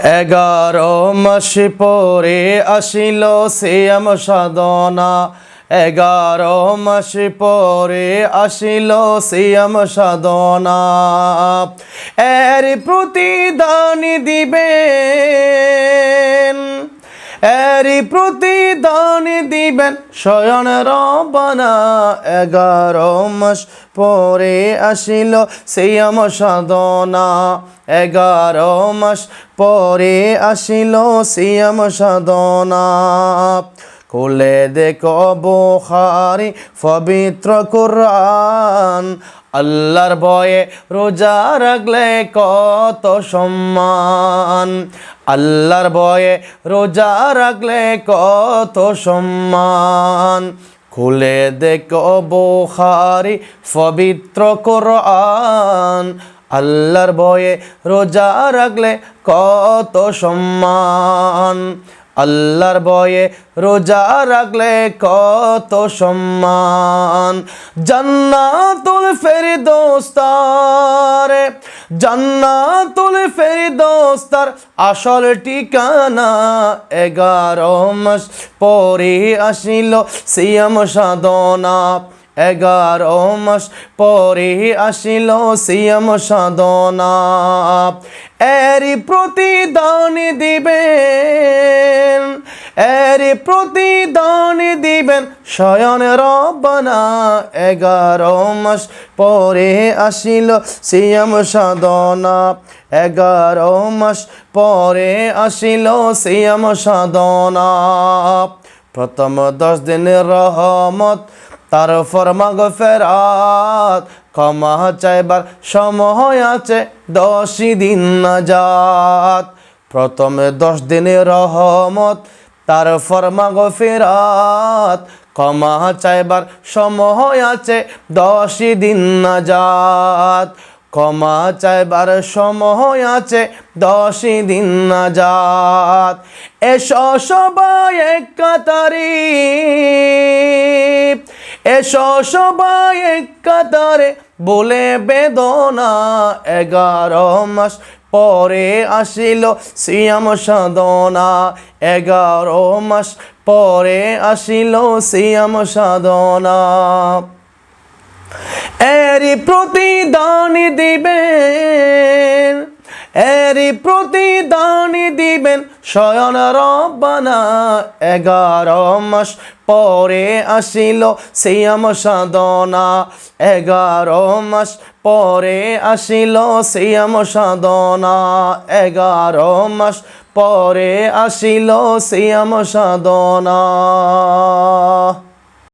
11 মাস পরে আসিল সিয়াম সাধনা, 11 মাস পরে আসিল সিয়াম সাধনা। এর প্রতিদান দিবেন, এর প্রতিদান দিবেন স্বয়ং রব্বানা। 11 মাস পরে আসিল সিয়াম সাধনা, 11 মাস পরে আসিল সিয়াম সাধনা। খুলে দেখো বুখারী পবিত্র কুরআন, আল্লাহর ভয়ে রোজা রাখলে কত সম্মান, আল্লাহর ভয়ে রোজা রাখলে কত সম্মান। খুলে দেখো বুখারী পবিত্র কুরআন, আল্লাহর ভয়ে রোজা রাখলে কত সম্মান, আল্লাহর ভয়ে রোজা রাখলে কত সম্মান। জান্নাতুল ফেরদৌস তার, জান্নাতুল ফেরদৌস তার আসল ঠিকানা। 11 মাস পরে আসিল সিয়াম সাধনা, 11 মাস পরে আসিল সিয়াম সাধনা। এরই প্রতিদান দিবেন, এরই প্রতিদান দিবেন স্বয়ং রব্বানা। 11 মাস পরে আসিল সিয়াম সাধনা, 11 মাস পরে আসিল সিয়াম সাধনা। প্রথম 10 দিনের রহমত, তারপর মাগফিরাত, ক্ষমা চাইবার সময় আছে 10 দিন নাজাত। প্রথমে 10 দিনের রহমত, তারপর মাগফিরাত, ক্ষমা চাইবার সময় আছে 10 দিন নাজাত। ক্ষমা চাইবার সময় আছে 10 দিন নাজাত। এসো সবাই এক কাতারে, এসো সবাই এক কাতারে বলে বেদনা। 11 মাস পরে আসিল সিয়াম সাধনা, 11 মাস পরে আসিল সিয়াম সাধনা। এরই প্রতিদান দিবেন, এরই প্রতিদান দিবেন স্বয়ং রব্বানা। 11 মাস পরে আসিল সিয়াম সাধনা, 11 মাস পরে আসিল সিয়াম সাধনা, 11 মাস পরে আসিল সিয়াম সাধনা।